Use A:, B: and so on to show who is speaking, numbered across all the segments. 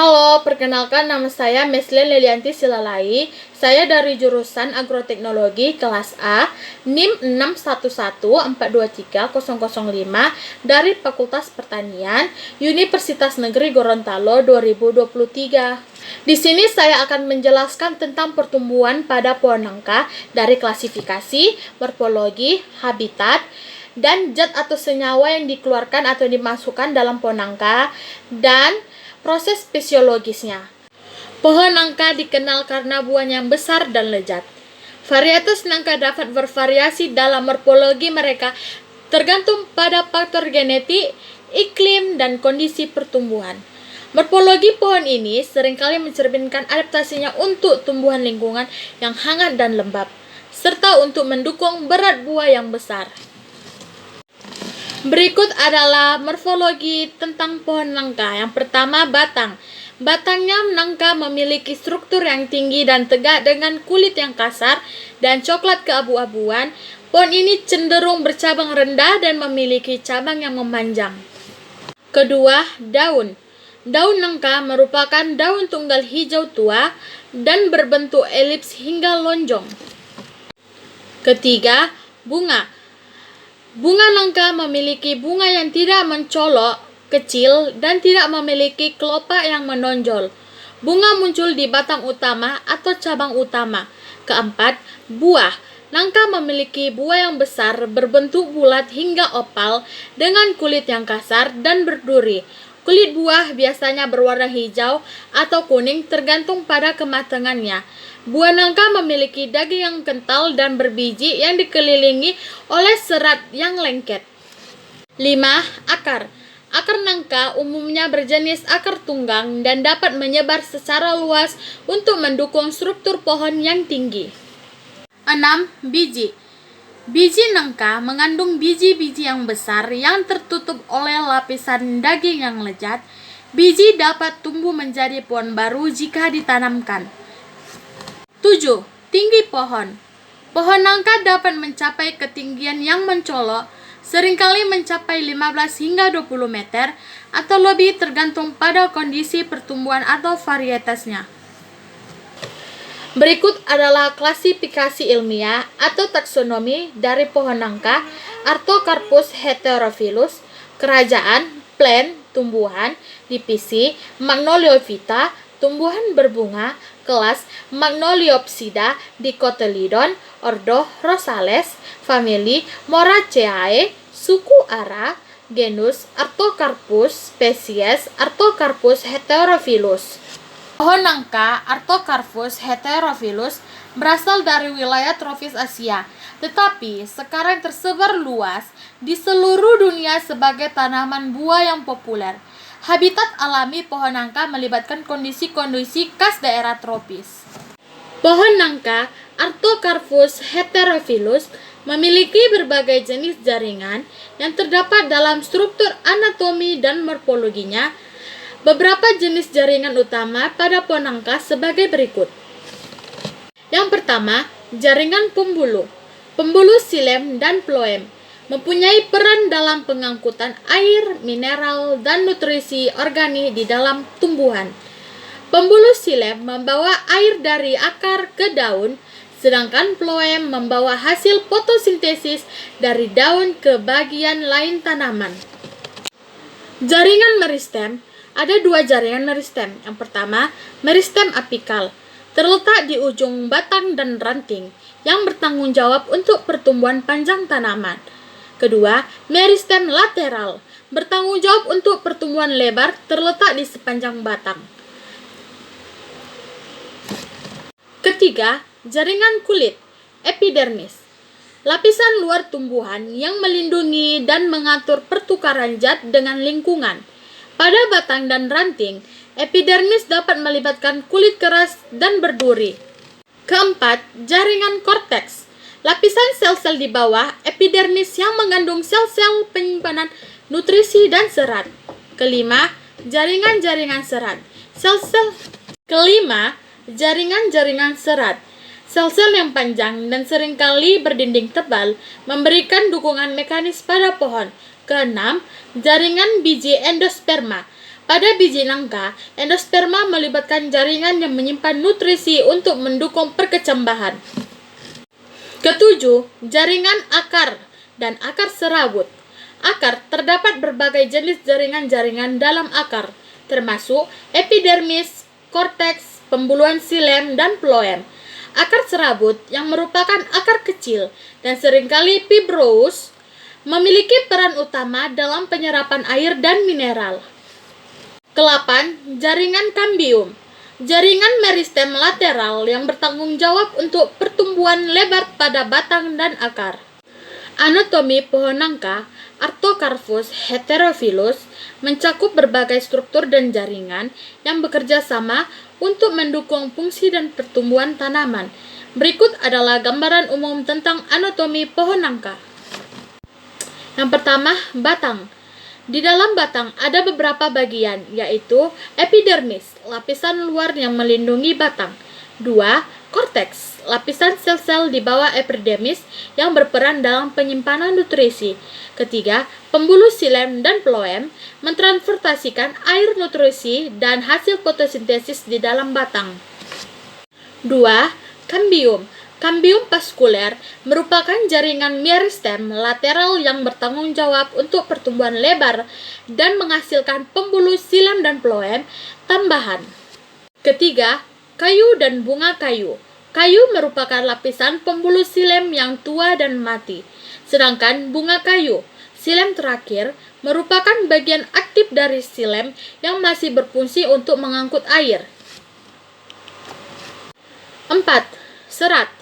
A: Halo, perkenalkan nama saya Meslin Lilianti Silalai. Saya dari jurusan Agroteknologi kelas A, NIM 611423005 dari Fakultas Pertanian, Universitas Negeri Gorontalo 2023. Di sini saya akan menjelaskan tentang pertumbuhan pada pohon nangka dari klasifikasi, morfologi, habitat, dan zat atau senyawa yang dikeluarkan atau dimasukkan dalam pohon nangka, dan proses fisiologisnya. Pohon nangka dikenal karena buahnya yang besar dan lezat. Varietas nangka dapat bervariasi dalam morfologi mereka tergantung pada faktor genetik, iklim, dan kondisi pertumbuhan. Morfologi pohon ini seringkali mencerminkan adaptasinya untuk tumbuhan lingkungan yang hangat dan lembab, serta untuk mendukung berat buah yang besar. Berikut adalah morfologi tentang pohon nangka. Yang pertama, batang. Batangnya nangka memiliki struktur yang tinggi dan tegak dengan kulit yang kasar dan coklat keabu-abuan. Pohon ini cenderung bercabang rendah dan memiliki cabang yang memanjang. Kedua, daun. Daun nangka merupakan daun tunggal hijau tua dan berbentuk elips hingga lonjong. Ketiga, bunga. Bunga nangka memiliki bunga yang tidak mencolok, kecil, dan tidak memiliki kelopak yang menonjol. Bunga muncul di batang utama atau cabang utama. Keempat, buah. Nangka memiliki buah yang besar, berbentuk bulat hingga opal, dengan kulit yang kasar dan berduri. Kulit buah biasanya berwarna hijau atau kuning tergantung pada kematangannya. Buah nangka memiliki daging yang kental dan berbiji yang dikelilingi oleh serat yang lengket. 5. Akar. Akar nangka umumnya berjenis akar tunggang dan dapat menyebar secara luas untuk mendukung struktur pohon yang tinggi. 6. Biji. Biji nangka mengandung biji-biji yang besar yang tertutup oleh lapisan daging yang lezat. Biji dapat tumbuh menjadi pohon baru jika ditanamkan. 7. Tinggi pohon. Pohon nangka dapat mencapai ketinggian yang mencolok, seringkali mencapai 15 hingga 20 meter atau lebih tergantung pada kondisi pertumbuhan atau varietasnya. Berikut adalah klasifikasi ilmiah atau taksonomi dari pohon nangka: Artocarpus heterophyllus, kerajaan, plant, tumbuhan, divisi, Magnoliophyta, tumbuhan berbunga, kelas Magnoliopsida, Dicotyledon, ordo Rosales, famili Moraceae, suku Ara, genus Artocarpus, spesies Artocarpus heterophyllus. Pohon nangka Artocarpus heterophyllus berasal dari wilayah tropis Asia, tetapi sekarang tersebar luas di seluruh dunia sebagai tanaman buah yang populer. Habitat alami pohon nangka melibatkan kondisi-kondisi khas daerah tropis. Pohon nangka Artocarpus heterophyllus memiliki berbagai jenis jaringan yang terdapat dalam struktur anatomi dan morfologinya. Beberapa jenis jaringan utama pada pohon nangka sebagai berikut. Yang pertama, jaringan pembuluh. Pembuluh xilem dan phloem mempunyai peran dalam pengangkutan air, mineral, dan nutrisi organik di dalam tumbuhan. Pembuluh xilem membawa air dari akar ke daun, sedangkan phloem membawa hasil fotosintesis dari daun ke bagian lain tanaman. Jaringan meristem. Ada dua jaringan meristem. Yang pertama, meristem apikal, terletak di ujung batang dan ranting, yang bertanggung jawab untuk pertumbuhan panjang tanaman. Kedua, meristem lateral, bertanggung jawab untuk pertumbuhan lebar, terletak di sepanjang batang. Ketiga, jaringan kulit, epidermis, lapisan luar tumbuhan yang melindungi dan mengatur pertukaran zat dengan lingkungan. Pada batang dan ranting, epidermis dapat melibatkan kulit keras dan berduri. Keempat, jaringan korteks, lapisan sel-sel di bawah epidermis yang mengandung sel-sel penyimpanan nutrisi dan serat. Kelima, jaringan-jaringan serat. Jaringan-jaringan serat. Sel-sel yang panjang dan seringkali berdinding tebal memberikan dukungan mekanis pada pohon. Keenam, jaringan biji endosperma. Pada biji nangka, endosperma melibatkan jaringan yang menyimpan nutrisi untuk mendukung perkecambahan. Ketujuh, jaringan akar dan akar serabut. Akar, terdapat berbagai jenis jaringan-jaringan dalam akar, termasuk epidermis, korteks, pembuluhan silem, dan phloem. Akar serabut, yang merupakan akar kecil dan seringkali fibrous, memiliki peran utama dalam penyerapan air dan mineral. Kelapan, jaringan kambium. Jaringan meristem lateral yang bertanggung jawab untuk pertumbuhan lebar pada batang dan akar. Anatomi pohon nangka, Artocarpus heterophyllus, mencakup berbagai struktur dan jaringan yang bekerja sama untuk mendukung fungsi dan pertumbuhan tanaman. Berikut adalah gambaran umum tentang anatomi pohon nangka. Yang pertama, batang. Di dalam batang ada beberapa bagian, yaitu epidermis, lapisan luar yang melindungi batang. 2. Korteks, lapisan sel-sel di bawah epidermis yang berperan dalam penyimpanan nutrisi. 3. Pembuluh silem dan phloem mentransportasikan air, nutrisi, dan hasil fotosintesis di dalam batang. 2. Kambium. Kambium vaskuler merupakan jaringan meristem lateral yang bertanggung jawab untuk pertumbuhan lebar dan menghasilkan pembuluh silem dan phloem tambahan. 3. Kayu dan bunga kayu. Kayu merupakan lapisan pembuluh silem yang tua dan mati, sedangkan bunga kayu, silem terakhir, merupakan bagian aktif dari silem yang masih berfungsi untuk mengangkut air. 4. Serat.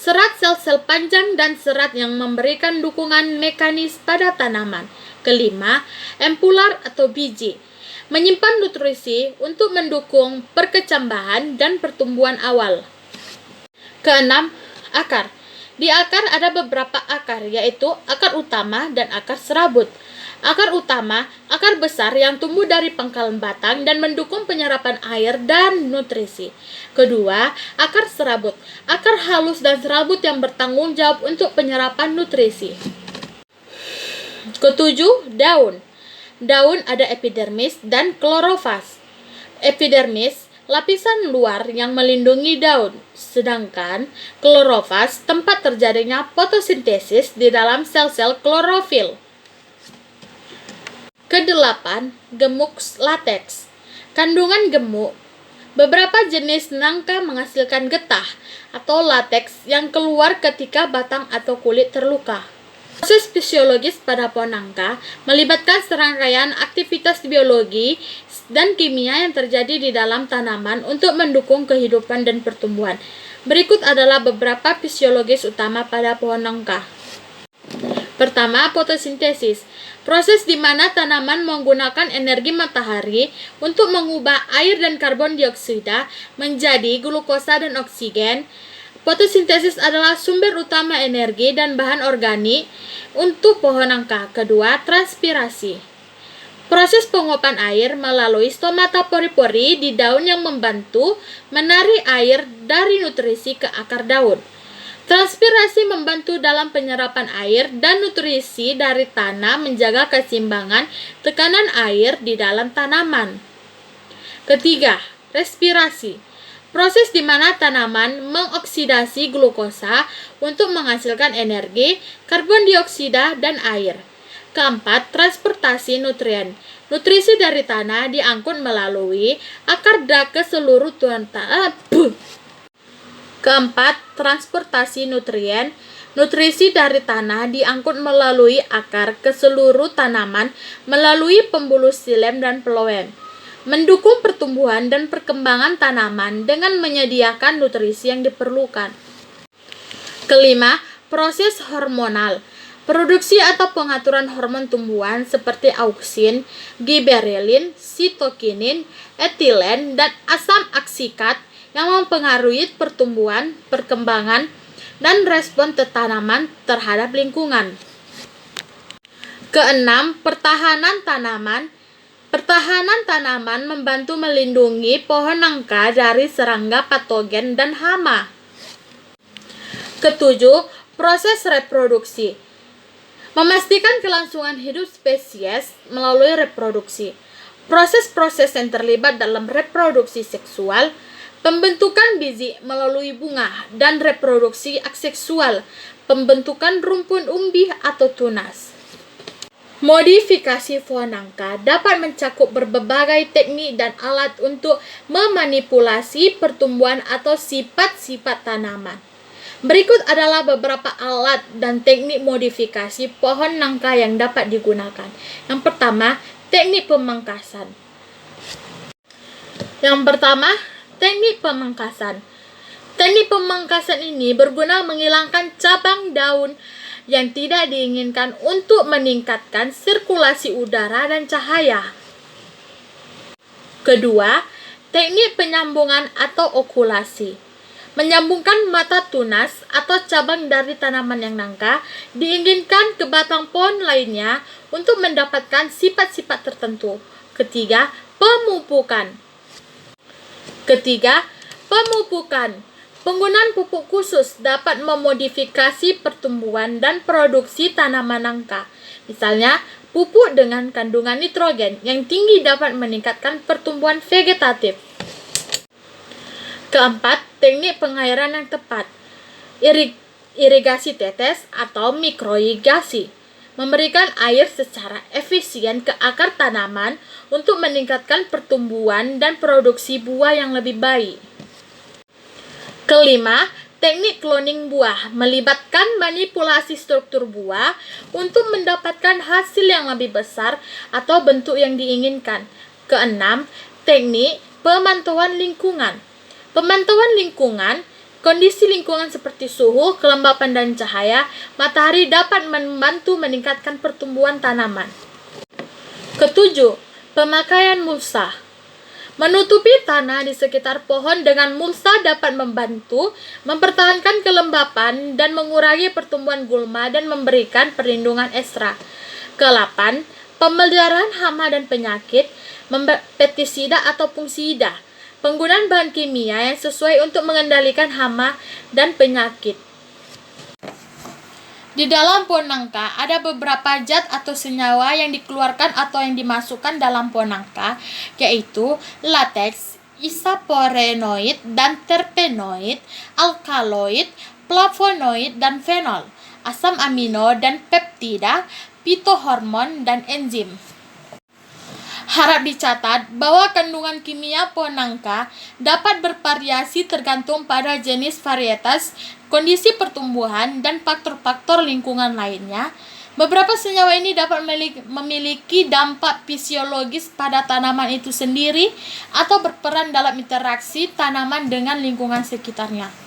A: Serat sel-sel panjang dan serat yang memberikan dukungan mekanis pada tanaman. 5. Empular atau biji, menyimpan nutrisi untuk mendukung perkecambahan dan pertumbuhan awal. 6. Akar. Di akar ada beberapa akar, yaitu akar utama dan akar serabut. Akar utama, akar besar yang tumbuh dari pangkalan batang dan mendukung penyerapan air dan nutrisi. Kedua, akar serabut, akar halus dan serabut yang bertanggung jawab untuk penyerapan nutrisi. Ketujuh, daun. Daun ada epidermis dan klorofas. Epidermis, lapisan luar yang melindungi daun, sedangkan klorofas, tempat terjadinya fotosintesis di dalam sel-sel klorofil. Kedelapan, gemuk lateks. Kandungan gemuk. Beberapa jenis nangka menghasilkan getah atau lateks yang keluar ketika batang atau kulit terluka. Proses fisiologis pada pohon nangka melibatkan serangkaian aktivitas biologi dan kimia yang terjadi di dalam tanaman untuk mendukung kehidupan dan pertumbuhan. Berikut adalah beberapa fisiologis utama pada pohon nangka. Pertama, fotosintesis. Proses di mana tanaman menggunakan energi matahari untuk mengubah air dan karbon dioksida menjadi glukosa dan oksigen. Fotosintesis adalah sumber utama energi dan bahan organik untuk pohon nangka. Kedua, transpirasi. Proses penguapan air melalui stomata pori-pori di daun yang membantu menarik air dari nutrisi ke akar daun. Transpirasi membantu dalam penyerapan air dan nutrisi dari tanah, menjaga keseimbangan tekanan air di dalam tanaman. Ketiga, respirasi. Proses di mana tanaman mengoksidasi glukosa untuk menghasilkan energi, karbon dioksida, dan air. Keempat, transportasi nutrien. Nutrisi dari tanah diangkut melalui akar ke seluruh tanah. Keempat, transportasi nutrien. Nutrisi dari tanah diangkut melalui akar ke seluruh tanaman melalui pembuluh silem dan phloem, mendukung pertumbuhan dan perkembangan tanaman dengan menyediakan nutrisi yang diperlukan. Kelima, proses hormonal. Produksi atau pengaturan hormon tumbuhan seperti auksin, giberelin, sitokinin, etilen, dan asam aksikat yang mempengaruhi pertumbuhan, perkembangan, dan respon tanaman terhadap lingkungan. Keenam, pertahanan tanaman. Pertahanan tanaman membantu melindungi pohon nangka dari serangga patogen dan hama. Ketujuh, proses reproduksi. Memastikan kelangsungan hidup spesies melalui reproduksi. proses-proses yang terlibat dalam reproduksi seksual, pembentukan biji melalui bunga, dan reproduksi aseksual, pembentukan rumpun umbi atau tunas. Modifikasi Pohanka dapat mencakup berbagai teknik dan alat untuk memanipulasi pertumbuhan atau sifat-sifat tanaman. Berikut adalah beberapa alat dan teknik modifikasi pohon nangka yang dapat digunakan. Yang pertama, teknik pemangkasan. Teknik pemangkasan ini berguna menghilangkan cabang daun yang tidak diinginkan untuk meningkatkan sirkulasi udara dan cahaya. Kedua, teknik penyambungan atau okulasi. Menyambungkan mata tunas atau cabang dari tanaman yang nangka diinginkan ke batang pohon lainnya untuk mendapatkan sifat-sifat tertentu. Ketiga, pemupukan. Penggunaan pupuk khusus dapat memodifikasi pertumbuhan dan produksi tanaman nangka. Misalnya, pupuk dengan kandungan nitrogen yang tinggi dapat meningkatkan pertumbuhan vegetatif. Keempat, teknik pengairan yang tepat. Irigasi tetes atau mikroirigasi. Memberikan air secara efisien ke akar tanaman untuk meningkatkan pertumbuhan dan produksi buah yang lebih baik. Kelima, teknik cloning buah melibatkan manipulasi struktur buah untuk mendapatkan hasil yang lebih besar atau bentuk yang diinginkan. Keenam, teknik pemantauan lingkungan. Kondisi lingkungan seperti suhu, kelembapan dan cahaya matahari dapat membantu meningkatkan pertumbuhan tanaman. Ketujuh, pemakaian mulsa. Menutupi tanah di sekitar pohon dengan mulsa dapat membantu mempertahankan kelembapan dan mengurangi pertumbuhan gulma dan memberikan perlindungan ekstra. Ke-8, pemeliharaan hama dan penyakit, pestisida atau fungisida. Penggunaan bahan kimia yang sesuai untuk mengendalikan hama dan penyakit. Di dalam pohon nangka ada beberapa zat atau senyawa yang dikeluarkan atau yang dimasukkan dalam pohon nangka, yaitu lateks, isaporenoid dan terpenoid, alkaloid, flavonoid dan fenol, asam amino dan peptida, fitohormon dan enzim. Harap dicatat bahwa kandungan kimia pohon nangka dapat bervariasi tergantung pada jenis varietas, kondisi pertumbuhan, dan faktor-faktor lingkungan lainnya. Beberapa senyawa ini dapat memiliki dampak fisiologis pada tanaman itu sendiri atau berperan dalam interaksi tanaman dengan lingkungan sekitarnya.